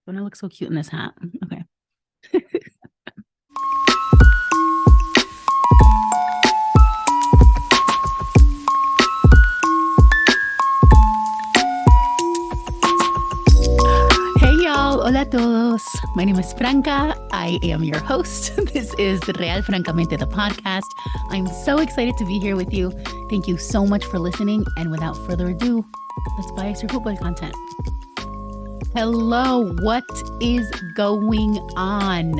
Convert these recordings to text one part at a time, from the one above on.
Don't I look so cute in this hat? Okay. Hey y'all, hola todos. My name is Franca. I am your host. This is Francamente, the podcast. I'm so excited to be here with you. Thank you so much for listening. And without further ado, let's bias your football content. Hello, what is going on?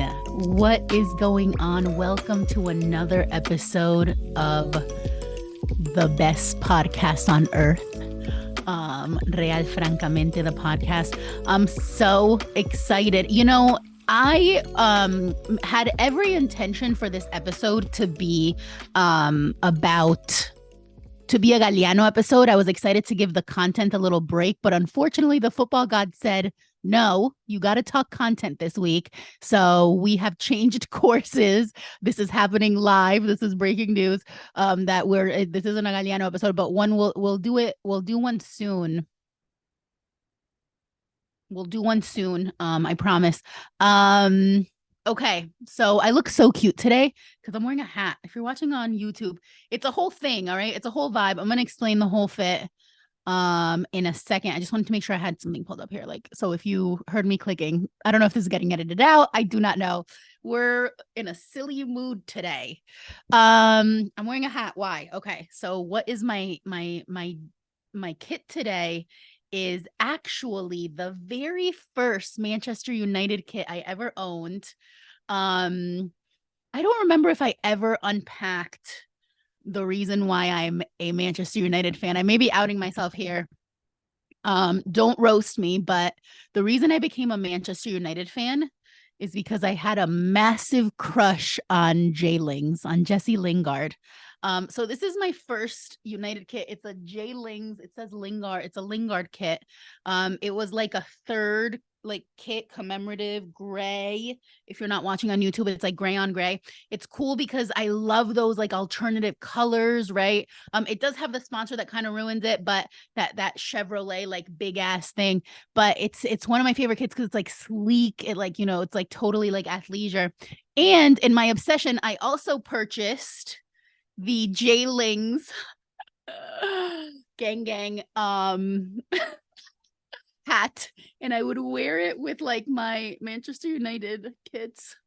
What is going on? Welcome to another episode of the best podcast on earth. Real Francamente, the podcast. I'm so excited. You know, I had every intention for this episode to be a Galliano episode. I was excited to give the content a little break, but unfortunately the football god said, no, you got to talk content this week. So we have changed courses. This is happening live. This is breaking news. This isn't a Galliano episode, but we'll do it. We'll do one soon. We'll do one soon. I promise. Okay, so I look so cute today because I'm wearing a hat. If you're watching on YouTube, it's a whole thing, all right? It's a whole vibe. I'm gonna explain the whole fit in a second. I just wanted to make sure I had something pulled up here. So if you heard me clicking, I don't know if this is getting edited out. I do not know. We're in a silly mood today. I'm wearing a hat. Why? Okay, so what is my kit today is actually the very first Manchester United kit I ever owned. I don't remember if I ever unpacked the reason why I'm a Manchester United fan. I may be outing myself here. Don't roast me, but the reason I became a Manchester United fan is because I had a massive crush on jlingz, on Jesse Lingard. So this is my first United kit. It's a jlingz. It says Lingard. It's a Lingard kit. It was like a third kit, commemorative, gray. If you're not watching on YouTube, it's like gray on gray. It's cool because I love those like alternative colors, right? It does have the sponsor that kind of ruins it, but that Chevrolet like big ass thing. But it's one of my favorite kits because it's like sleek. It like, it's like totally like athleisure. And in my obsession, I also purchased the jlingz gang hat, and I would wear it with like my Manchester United kits.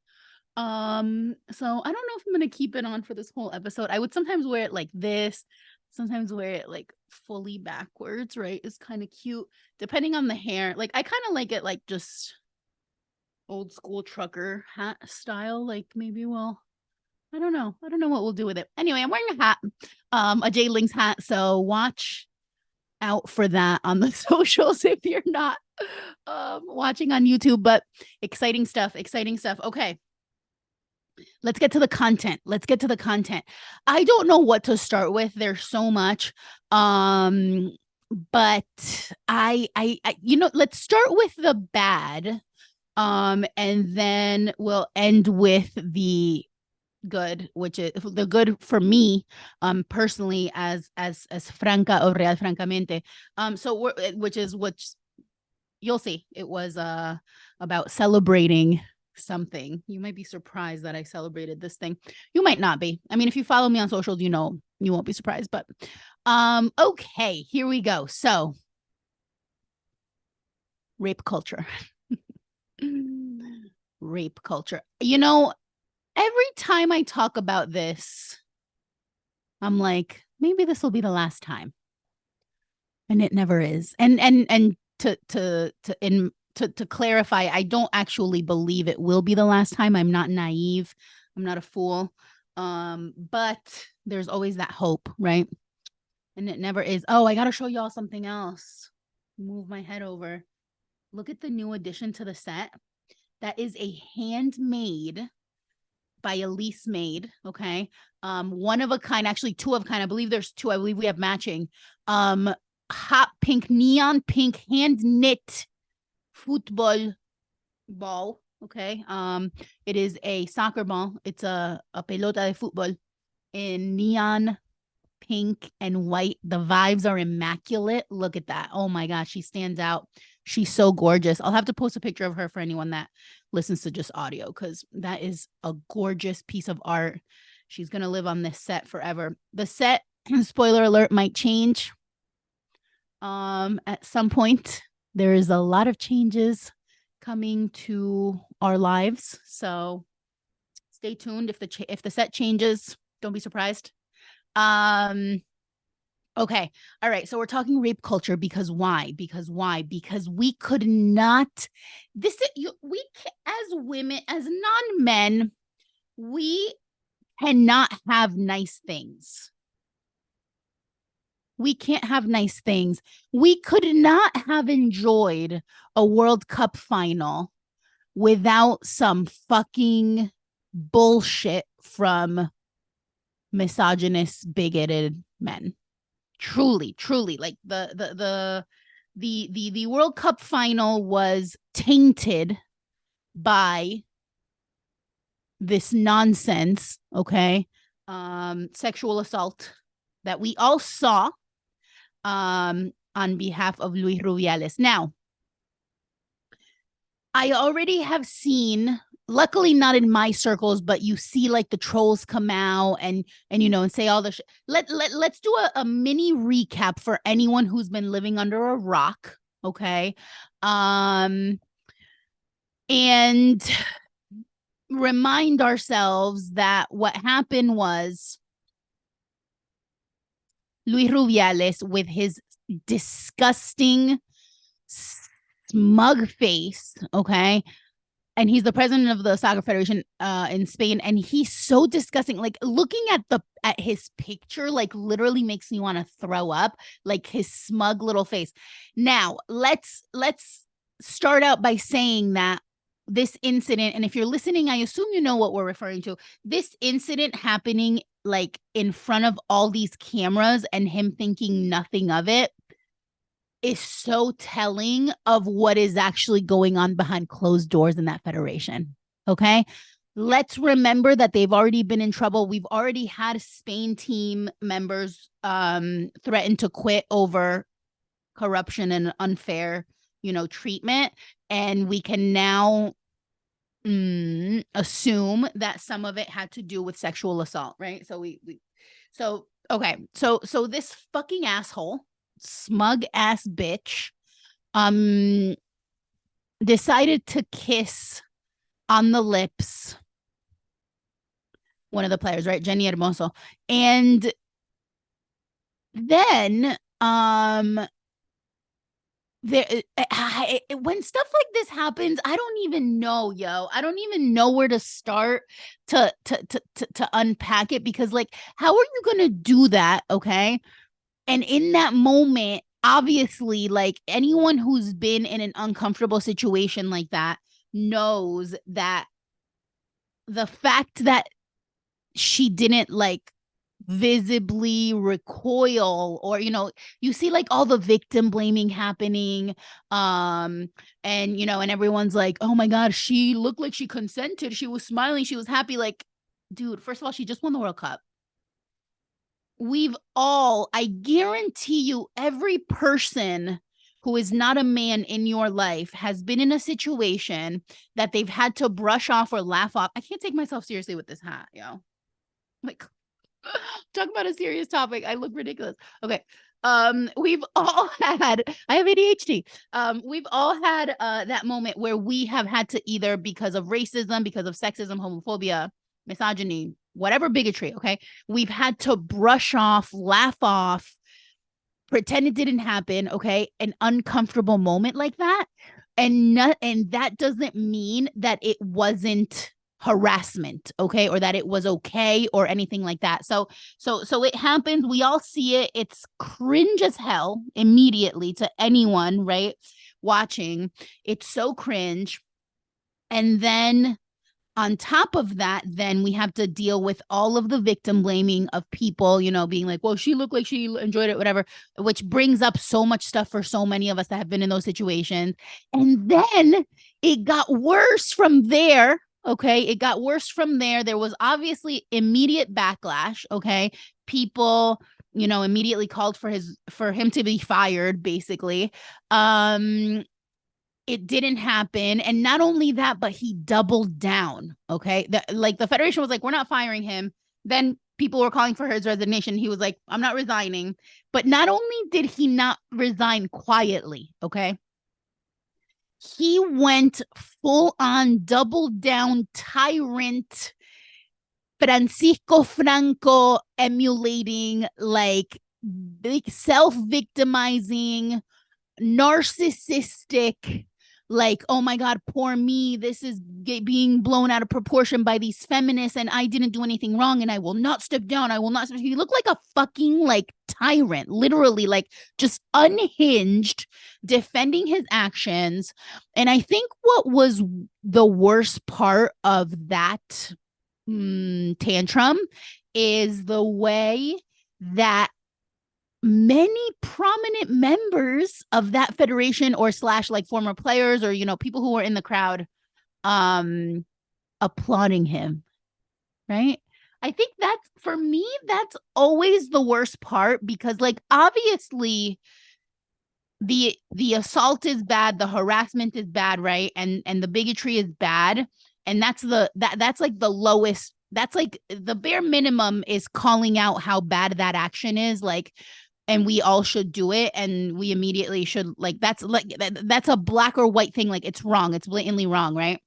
So I don't know if I'm gonna keep it on for this whole episode. I would sometimes wear it like this, sometimes wear it like fully backwards, right? It's kind of cute depending on the hair. Like I kind of like it like just old school trucker hat style. Like maybe I don't know what we'll do with it. Anyway, I'm wearing a hat, a jlingz hat. So watch out for that on the socials if you're not watching on YouTube. But exciting stuff. Okay, let's get to the content. I don't know what to start with. There's so much. But I let's start with the bad. And then we'll end with the good, which is the good for me personally as Franca of Real Francamente. Which you'll see. It was about celebrating something. You might be surprised that I celebrated this thing. You might not be. I mean, if you follow me on socials, you won't be surprised. But okay, here we go. So rape culture. Rape culture. Every time I talk about this, I'm like, maybe this will be the last time. And it never is. And to clarify, I don't actually believe it will be the last time. I'm not naive. I'm not a fool. But there's always that hope, right? And it never is. Oh, I got to show y'all something else. Move my head over. Look at the new addition to the set. That is a handmade by Elise Made. Okay. One of a kind, actually two of a kind. I believe there's two. I believe we have matching. Hot pink, neon pink, hand knit football ball. Okay. It is a soccer ball. It's a pelota de fútbol in neon pink and white. The vibes are immaculate. Look at that. Oh my gosh, she stands out. She's so gorgeous. I'll have to post a picture of her for anyone that listens to just audio, because that is a gorgeous piece of art. She's going to live on this set forever. The set, spoiler alert, might change at some point. There is a lot of changes coming to our lives, so stay tuned. If the set changes, don't be surprised. Okay. All right. So we're talking rape culture because why? Because we could not, as women, as non-men, we cannot have nice things. We can't have nice things. We could not have enjoyed a World Cup final without some fucking bullshit from misogynist, bigoted men. Truly, like the World Cup final was tainted by this nonsense, okay? Sexual assault that we all saw on behalf of Luis Rubiales. Now, I already have seen, luckily not in my circles, but you see like the trolls come out and say all the let's do a mini recap for anyone who's been living under a rock, okay? And remind ourselves that what happened was Luis Rubiales, with his disgusting smug face, okay? And he's the president of the Soccer Federation in Spain, and he's so disgusting. Like, looking at his picture, like, literally makes me want to throw up. Like, his smug little face. Now, let's start out by saying that this incident, and if you're listening, I assume you know what we're referring to. This incident happening like in front of all these cameras and him thinking nothing of it is so telling of what is actually going on behind closed doors in that federation. Okay. Let's remember that they've already been in trouble. We've already had Spain team members threaten to quit over corruption and unfair, treatment. And we can now assume that some of it had to do with sexual assault, right? So okay. So this fucking asshole, smug ass bitch, decided to kiss on the lips one of the players, right? Jenny Hermoso. And then when stuff like this happens, I don't even know, I don't even know where to start to unpack it, because like, how are you gonna do that? Okay. And in that moment, obviously, like, anyone who's been in an uncomfortable situation like that knows that the fact that she didn't like visibly recoil, or you see like all the victim blaming happening, and and everyone's like, oh my god, she looked like she consented, she was smiling, she was happy. Like, dude, first of all, she just won the World Cup. I guarantee you, every person who is not a man in your life has been in a situation that they've had to brush off or laugh off. I can't take myself seriously with this hat, like, talk about a serious topic. I look ridiculous. Okay. We've all had, I have ADHD. We've all had that moment where we have had to, either because of racism, because of sexism, homophobia, misogyny, whatever bigotry, okay, we've had to brush off, laugh off, pretend it didn't happen, okay, an uncomfortable moment like that. And that doesn't mean that it wasn't harassment, okay, or that it was okay or anything like that. So it happens, we all see it, it's cringe as hell immediately to anyone, right, watching. It's so cringe. And then on top of that, then we have to deal with all of the victim blaming of people, being like, well, she looked like she enjoyed it, whatever, which brings up so much stuff for so many of us that have been in those situations. And then it got worse from there. Okay. It got worse from there. There was obviously immediate backlash. Okay. People, immediately called for him to be fired, basically. it didn't happen. And not only that, but he doubled down. Okay. The Federation was like, we're not firing him. Then people were calling for his resignation. He was like, I'm not resigning. But not only did he not resign quietly, okay, he went full on double down tyrant Francisco Franco emulating, like big self-victimizing, narcissistic, like, oh my God, poor me. This is being blown out of proportion by these feminists, and I didn't do anything wrong, and I will not step down. I will not. He looked like a fucking like tyrant, literally, like just unhinged, defending his actions. And I think what was the worst part of that tantrum is the way that many prominent members of that federation or slash like former players or, you know, people who were in the crowd applauding him, right? I think that's, for me, that's always the worst part, because like obviously the assault is bad, the harassment is bad, right? And the bigotry is bad. And that's that's like the lowest, that's like the bare minimum is calling out how bad that action is, like, and we all should do it, and we immediately should, like, that's a black or white thing, like it's wrong, it's blatantly wrong, right?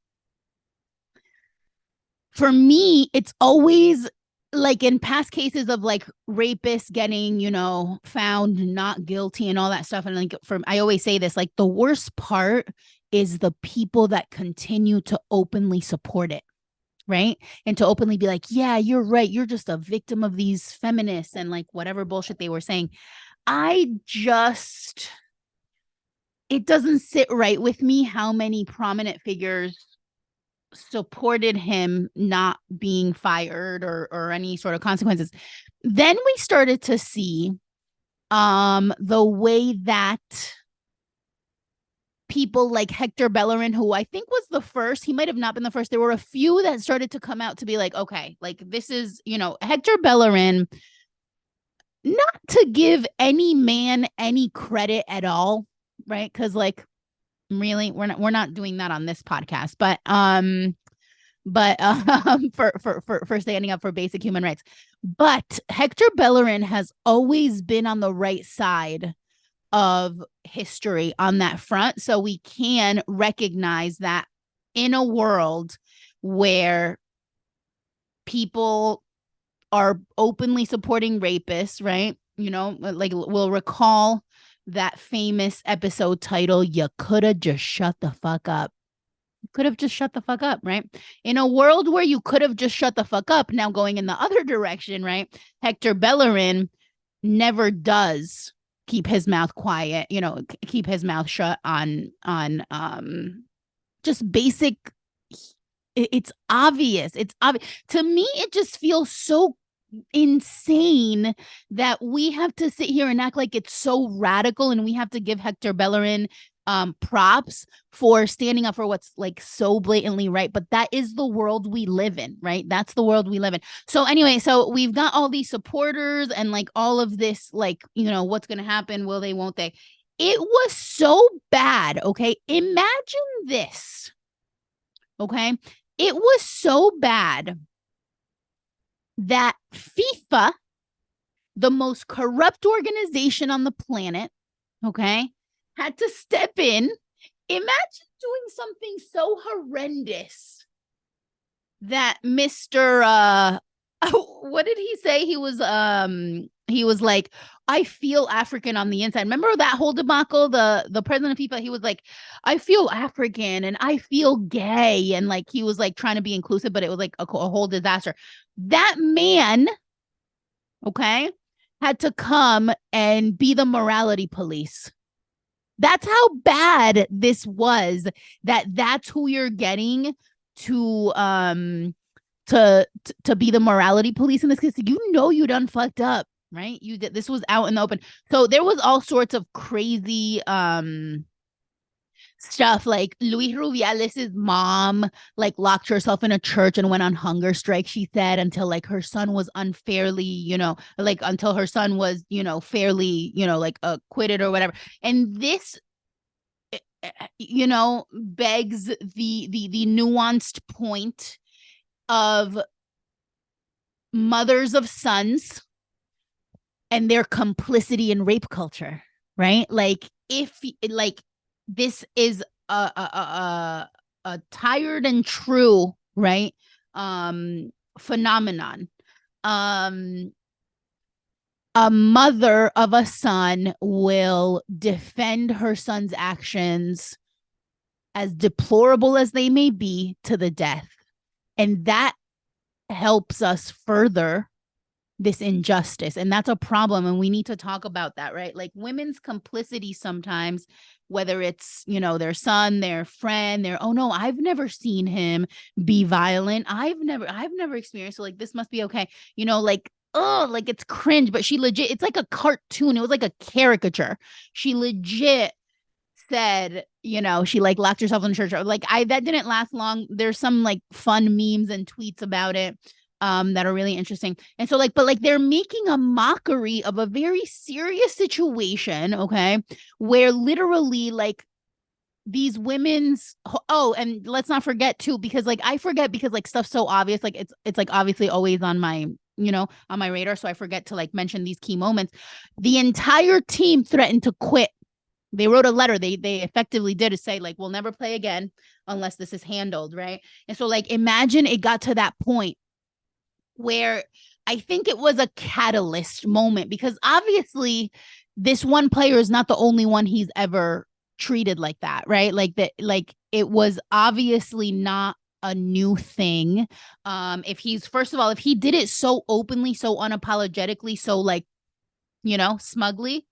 For me, it's always like in past cases of like rapists getting, you know, found not guilty and all that stuff, and like I always say this, like the worst part is the people that continue to openly support it, right? And to openly be like, yeah, you're right, you're just a victim of these feminists and like whatever bullshit they were saying. It doesn't sit right with me how many prominent figures supported him not being fired or any sort of consequences. Then we started to see the way that people like Hector Bellerin, who I think was the first, he might have not been the first. There were a few that started to come out to be like, okay, like this is, you know, Hector Bellerin, not to give any man any credit at all, right? Because like really, we're not doing that on this podcast, but for standing up for basic human rights. But Hector Bellerin has always been on the right side of history on that front. So we can recognize that in a world where people are openly supporting rapists, right? You know, like we'll recall that famous episode title, "You could have just shut the fuck up." Could have just shut the fuck up, right? In a world where you could have just shut the fuck up, now going in the other direction, right? Hector Bellerin never does keep his mouth quiet, you know, keep his mouth shut on just basic. It's obvious. It's obvious to me. It just feels so insane that we have to sit here and act like it's so radical, and we have to give Hector Bellerin props for standing up for what's like so blatantly right. But that is the world we live in, right? That's the world we live in. So anyway, so we've got all these supporters and like all of this, like, you know, what's going to happen? Will they, won't they? It was so bad. Okay. Imagine this. Okay. It was so bad that FIFA, the most corrupt organization on the planet, okay, had to step in. Imagine doing something so horrendous that Mr. What did he say? He was like, I feel African on the inside. Remember that whole debacle? The president of FIFA, he was like, I feel African and I feel gay, and like he was like trying to be inclusive, but it was like a whole disaster. That man, okay, had to come and be the morality police. That's how bad this was. That's who you're getting to be the morality police in this case. You know you done fucked up, right? You did. This was out in the open. So there was all sorts of crazy stuff, like Luis Rubiales's mom like locked herself in a church and went on hunger strike, she said, until like her son was unfairly, you know, like until her son was, you know, fairly, you know, like acquitted or whatever. And this, you know, begs the nuanced point of mothers of sons and their complicity in rape culture, right? Like, if like this is a tired and true, right, phenomenon. um a mother of a son will defend her son's actions, as deplorable as they may be, to the death. And that helps us further this injustice. And that's a problem. And we need to talk about that, right? Like, women's complicity sometimes, whether it's, you know, their son, their friend, their, oh no, I've never seen him be violent. I've never experienced it. Like, this must be okay. You know, like, oh, like, it's cringe, but she legit, it's like a cartoon. It was like a caricature. She legit said, you know, she like locked herself in the church. Like, that didn't last long. There's some like fun memes and tweets about it that are really interesting. And so, like, but like, they're making a mockery of a very serious situation, okay, where literally, like, these women's, oh, and let's not forget too, because like, I forget, because like, stuff's so obvious, like, it's like obviously always on my, you know, on my radar, so I forget to like mention these key moments. The entire team threatened to quit. They wrote a letter. They effectively did, to say, like, we'll never play again unless this is handled, right? And so, like, imagine it got to that point where I think it was a catalyst moment, because obviously this one player is not the only one he's ever treated like that, right? Like, that, like, it was obviously not a new thing. If he's, first of all, if he did it so openly, so unapologetically, so, like, you know, smugly,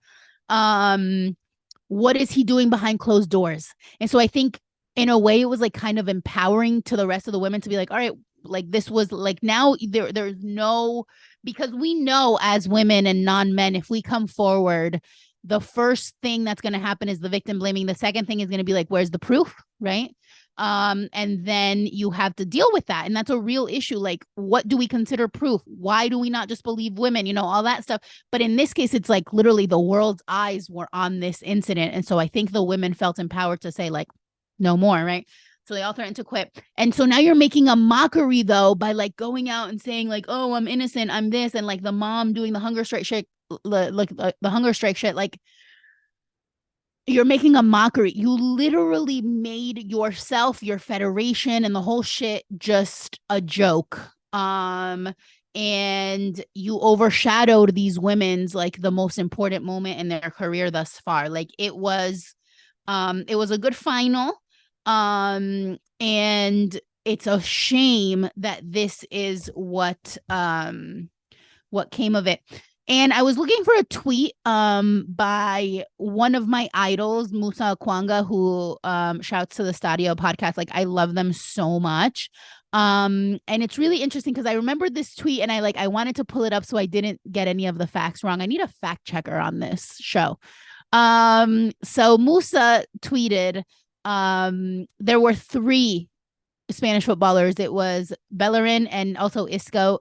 what is he doing behind closed doors? And so I think in a way it was like kind of empowering to the rest of the women to be like, all right, like, this was like, now there's no, because we know as women and non-men, if we come forward, the first thing that's going to happen is the victim blaming. The second thing is going to be like, where's the proof, right? And then you have to deal with that, and that's a real issue. Like, what do we consider proof? Why do we not just believe women, you know, all that stuff? But in this case, it's like literally the world's eyes were on this incident, and so I think the women felt empowered to say, like, no more, right? So they all threatened to quit. And so now you're making a mockery, though, by like going out and saying, like, oh, I'm innocent, I'm this, and like the mom doing the hunger strike shit, like the hunger strike shit. Like, you're making a mockery. You literally made yourself, your federation, and the whole shit just a joke. And you overshadowed these women's, like, the most important moment in their career thus far. Like, it was a good final. And it's a shame that this is what came of it. And I was looking for a tweet by one of my idols, Musa Kwanga, who shouts to the Stadio podcast. Like, I love them so much. And it's really interesting because I remember this tweet, and I wanted to pull it up so I didn't get any of the facts wrong. I need a fact checker on this show. So Musa tweeted, there were 3 Spanish footballers. It was Bellerin and also Isco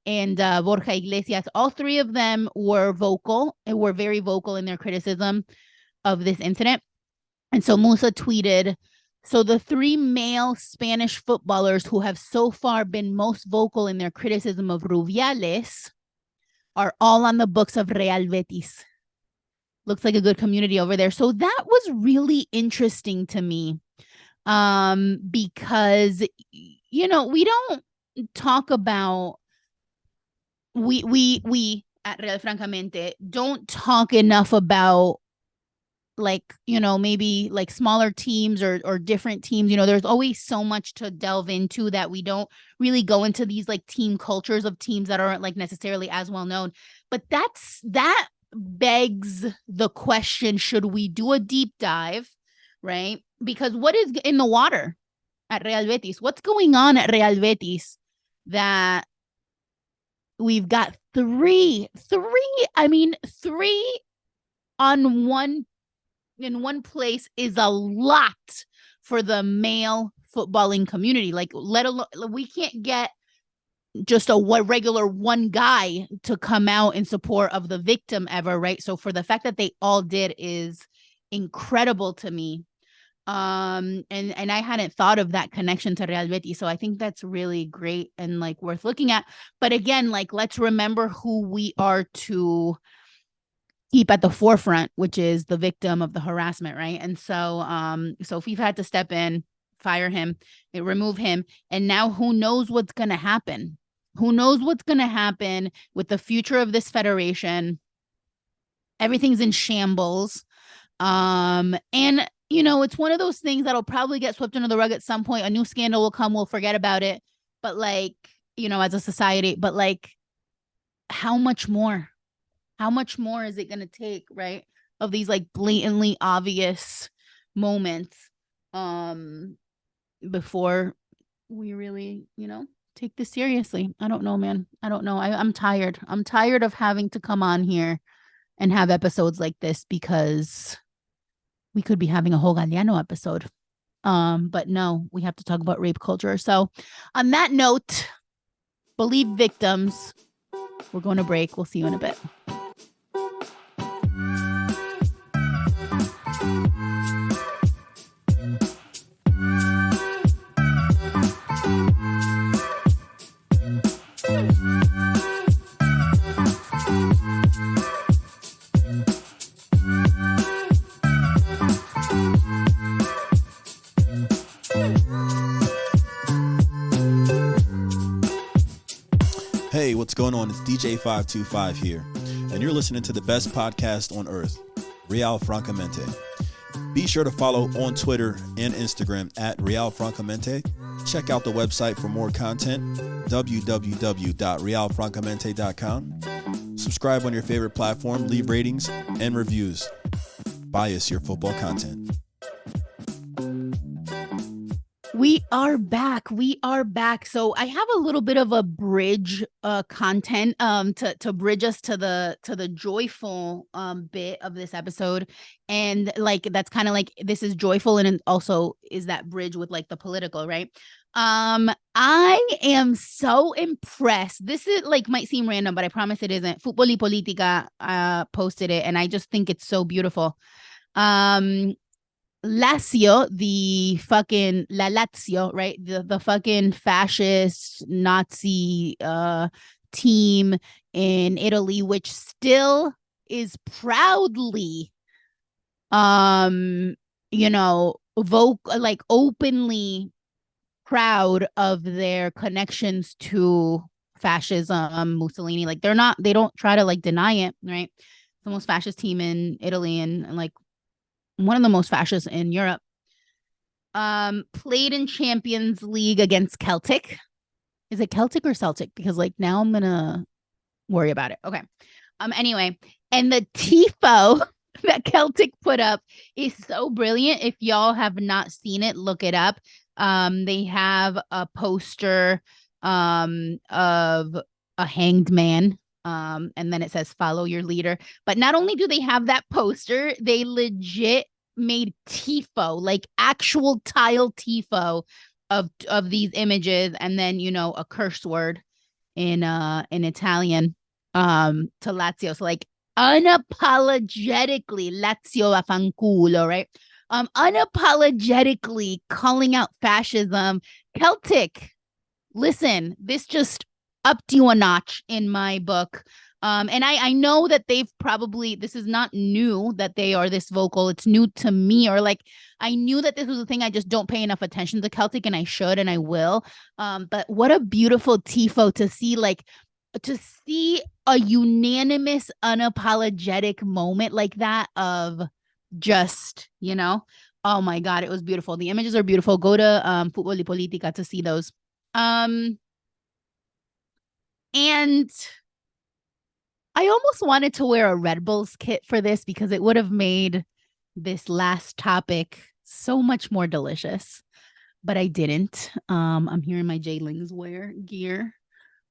and Borja Iglesias. All 3 of them were vocal and were very vocal in their criticism of this incident. And so Musa tweeted, so the 3 male Spanish footballers who have so far been most vocal in their criticism of Rubiales are all on the books of Real Betis. Looks like a good community over there. So that was really interesting to me, because, you know, we don't talk about, we at Real Francamente don't talk enough about, like, you know, maybe like smaller teams or different teams. You know, there's always so much to delve into that we don't really go into these like team cultures of teams that aren't like necessarily as well known. But that begs the question, should we do a deep dive, right? Because what is in the water at Real Betis? What's going on at Real Betis that we've got 3 on one in one place is a lot for the male footballing community. Like, let alone, we can't get just a regular one guy to come out in support of the victim ever, right? So for the fact that they all did is incredible to me. And I hadn't thought of that connection to Real Betis, so I think that's really great and like worth looking at. But again, like let's remember who we are to keep at the forefront, which is the victim of the harassment, right? And so FIFA had to step in, fire him, remove him, and now who knows what's going to happen? Who knows what's going to happen with the future of this federation? Everything's in shambles. And you know, it's one of those things that'll probably get swept under the rug at some point. A new scandal will come, we'll forget about it. But like, you know, as a society, but like, how much more? How much more is it going to take, right? Of these like blatantly obvious moments before we really, you know, take this seriously. I don't know, man. I don't know. I'm tired. I'm tired of having to come on here and have episodes like this because we could be having a whole Galliano episode. But no, we have to talk about rape culture. So on that note, believe victims. We're going to break. We'll see you in a bit. Hey, what's going on? It's DJ 525 here, and you're listening to the best podcast on earth, Francamente. Be sure to follow on Twitter and Instagram at Francamente. Check out the website for more content, www.realfrancamente.com. Subscribe on your favorite platform, leave ratings and reviews. Bias your football content. We are back. We are back. So I have a little bit of a bridge content to bridge us to the joyful bit of this episode. And like that's kind of like this is joyful and also is that bridge with like the political, right? I am so impressed. This is like might seem random, but I promise it isn't. Fútbol y Política posted it and I just think it's so beautiful. Lazio, the fucking La Lazio, right? The fucking fascist Nazi team in Italy, which still is proudly you know, like openly proud of their connections to fascism, Mussolini. Like they don't try to like deny it, right? It's the most fascist team in Italy and like one of the most fascist in Europe. Played in Champions League against Celtic. Is it Celtic or Celtic? Because like now I'm gonna worry about it. Okay. Anyway, and the tifo that Celtic put up is so brilliant. If y'all have not seen it, look it up. They have a poster of a hanged man. And then it says follow your leader. But not only do they have that poster, they legit made tifo, like actual tile tifo of these images, and then you know a curse word in Italian to Lazio. So like unapologetically Lazio a fanculo, right? Unapologetically calling out fascism. Celtic, listen, this just upped you a notch in my book. And I know that they've probably, this is not new that they are this vocal. It's new to me, or like, I knew that this was a thing. I just don't pay enough attention to Celtic, and I should, and I will. But what a beautiful tifo to see a unanimous, unapologetic moment like that of just, you know, oh my God, it was beautiful. The images are beautiful. Go to Fútbol y Política to see those. And I almost wanted to wear a Red Bulls kit for this because it would have made this last topic so much more delicious, but I didn't. I'm here in my jlingz wear gear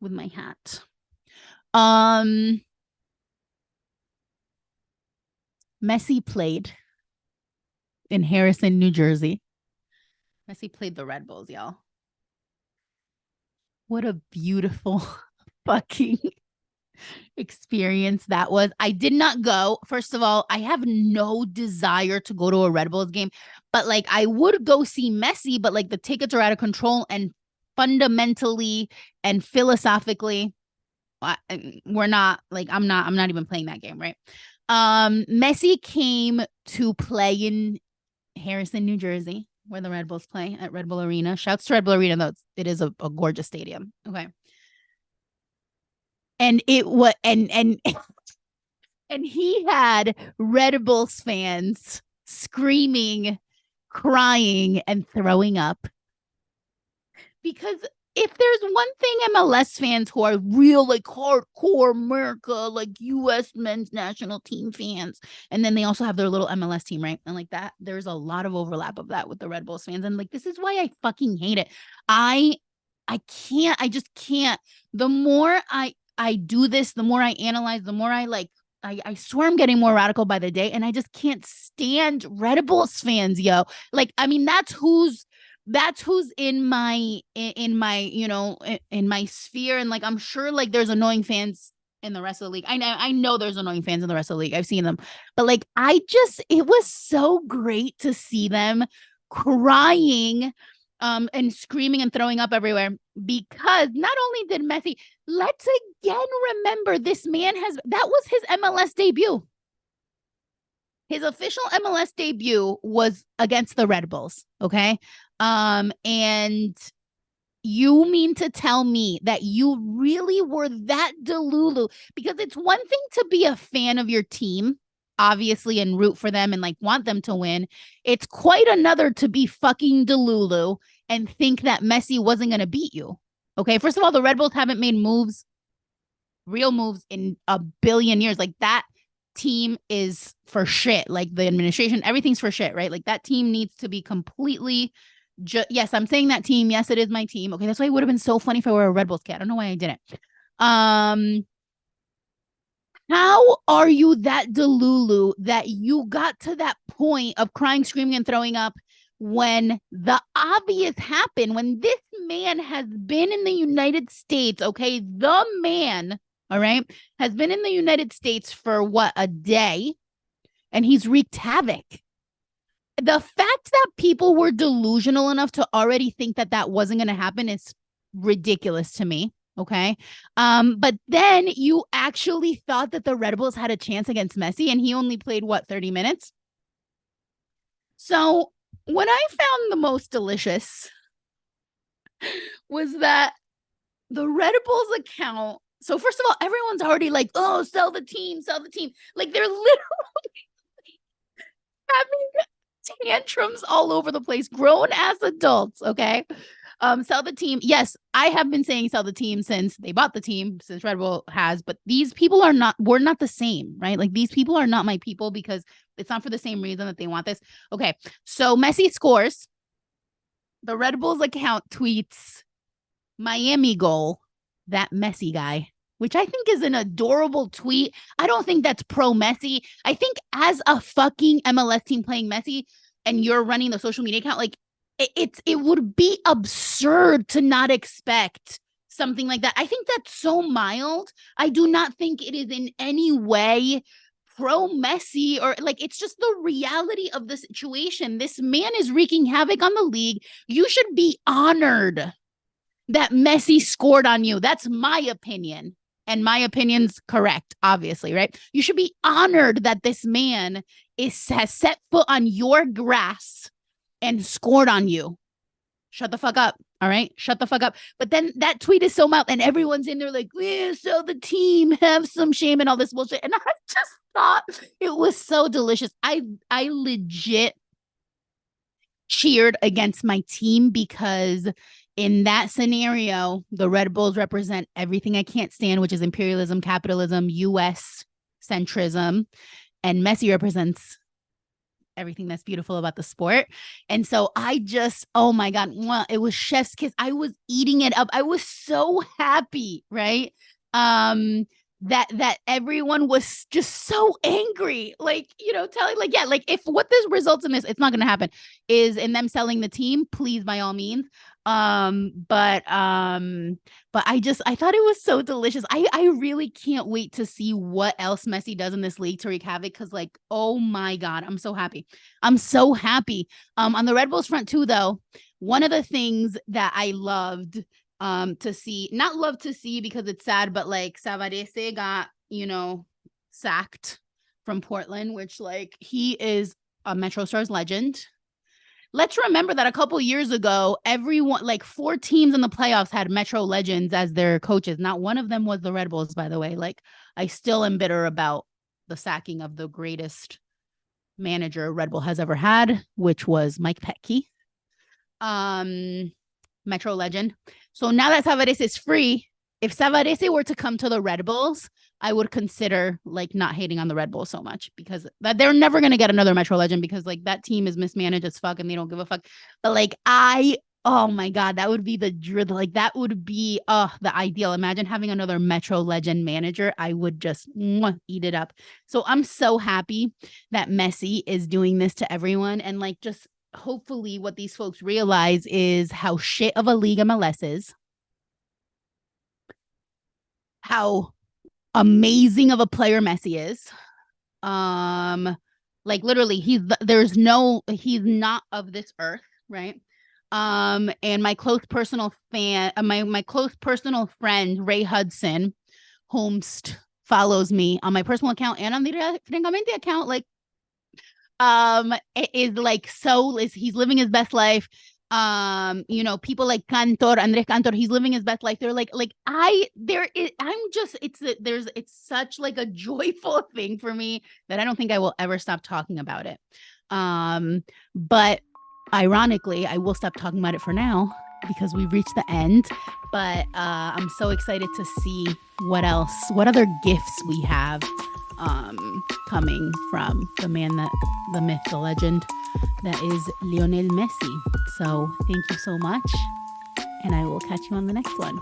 with my hat. Messi played in Harrison, New Jersey. Messi played the Red Bulls, y'all. What a beautiful fucking experience that was. I did not go. First of all, I have no desire to go to a Red Bulls game, but like I would go see Messi, but like the tickets are out of control, and fundamentally and philosophically, we're not like I'm not even playing that game, right? Messi came to play in Harrison, New Jersey, where the Red Bulls play at Red Bull Arena. Shouts to Red Bull Arena, though it is a gorgeous stadium. Okay. And it was and and he had Red Bulls fans screaming, crying, and throwing up. Because if there's one thing MLS fans who are real, like hardcore America, like US men's national team fans, and then they also have their little MLS team, right? And like that, there's a lot of overlap of that with the Red Bulls fans. And like, this is why I fucking hate it. I just can't. The more I do this, the more I analyze, the more I swear I'm getting more radical by the day, and I just can't stand Red Bulls fans, yo. Like, I mean, that's who's in my in my sphere, and like I'm sure like there's annoying fans in the rest of the league. I know there's annoying fans in the rest of the league. I've seen them, but like it was so great to see them crying and screaming and throwing up everywhere, because not only did Messi, let's again remember, this man that was his MLS debut. His official MLS debut was against the Red Bulls, okay? And you mean to tell me that you really were that delulu? Because it's one thing to be a fan of your team, obviously, and root for them and like want them to win. It's quite another to be fucking delulu and think that Messi wasn't going to beat you. Okay, first of all, the Red Bulls haven't made real moves in a billion years. Like, that team is for shit. Like, the administration, everything's for shit, right? Like, that team needs to be completely yes, I'm saying that team. Yes, it is my team. Okay, that's why it would have been so funny if I were a Red Bulls kid. I don't know why I didn't. How are you that delulu that you got to that point of crying, screaming, and throwing up when the obvious happened? When this man has been in the United States, okay, the man, all right, has been in the United States for what, a day, and he's wreaked havoc. The fact that people were delusional enough to already think that that wasn't going to happen is ridiculous to me. Okay. But then you actually thought that the Red Bulls had a chance against Messi, and he only played what, 30 minutes? So what I found the most delicious was that the Red Bulls account. So first of all, everyone's already like, oh, sell the team. Like, they're literally having tantrums all over the place, grown ass adults. Okay. Sell the team. Yes, I have been saying sell the team since they bought the team, since Red Bull has, but these people we're not the same, right? Like, these people are not my people, because it's not for the same reason that they want this. Okay, so Messi scores. The Red Bulls account tweets Miami goal, that Messi guy, which I think is an adorable tweet. I don't think that's pro Messi. I think as a fucking MLS team playing Messi and you're running the social media account, like, it would be absurd to not expect something like that. I think that's so mild. I do not think it is in any way pro Messi, or like, it's just the reality of the situation. This man is wreaking havoc on the league. You should be honored that Messi scored on you. That's my opinion. And my opinion's correct, obviously, right? You should be honored that this man has set foot on your grass and scored on you. Shut the fuck up. All right. Shut the fuck up. But then that tweet is so mild, and everyone's in there like, yeah, so the team, have some shame, and all this bullshit. And I just thought it was so delicious. I legit cheered against my team, because in that scenario, the Red Bulls represent everything I can't stand, which is imperialism, capitalism, US centrism. And Messi represents everything that's beautiful about the sport. And so I just, oh my God, it was chef's kiss. I was eating it up. I was so happy, right? that everyone was just so angry, like, telling, like, yeah, like, if what this results in this, it's not going to happen, is in them selling the team, please, by all means. But I thought it was so delicious. I really can't wait to see what else Messi does in this league to wreak havoc, because, like, oh my God, I'm so happy. I'm so happy. On the Red Bulls front too, though, one of the things that I loved to see, not love to see because it's sad, but like Savarese got, sacked from Portland, which, like, he is a Metro Stars legend. Let's remember that a couple years ago, everyone, like 4 teams in the playoffs had Metro legends as their coaches. Not one of them was the Red Bulls, by the way. Like, I still am bitter about the sacking of the greatest manager Red Bull has ever had, which was Mike Petke. Metro legend. So now that Savarese is free, if Savarese were to come to the Red Bulls, I would consider, like, not hating on the Red Bulls so much, because that they're never going to get another Metro legend, because, like, that team is mismanaged as fuck and they don't give a fuck. But, like, oh my God, that would be like, that would be the ideal. Imagine having another Metro legend manager. I would just eat it up. So I'm so happy that Messi is doing this to everyone. And, like, just hopefully what these folks realize is how shit of a league MLS is, how amazing of a player Messi is. Like, literally, he's not of this earth, right? And my close personal my close personal friend Ray Hudson, whomst follows me on my personal account and on the Francamente account, like, it is like, he's living his best life. People like Andres Cantor, he's living his best life. They're it's such, like, a joyful thing for me that I don't think I will ever stop talking about it. But ironically, I will stop talking about it for now because we've reached the end. But I'm so excited to see what other gifts we have coming from the man, the myth, the legend that is Lionel Messi. So thank you so much, and I will catch you on the next one.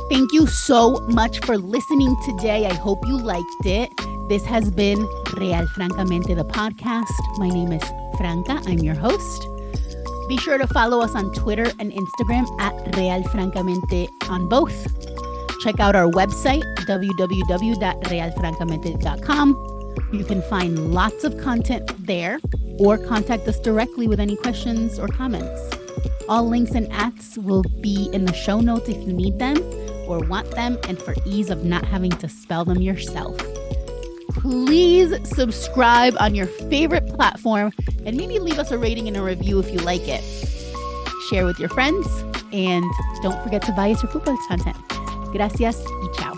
Thank you so much for listening today. I hope you liked it. This has been Real Francamente, the podcast. My name is Franca. I'm your host. Be sure to follow us on Twitter and Instagram at Real Francamente on both. Check out our website, www.realfrancamente.com. You can find lots of content there, or contact us directly with any questions or comments. All links and ats will be in the show notes if you need them or want them, and for ease of not having to spell them yourself. Please subscribe on your favorite platform and maybe leave us a rating and a review if you like it. Share with your friends, and don't forget to buy us your football content. Gracias y chao.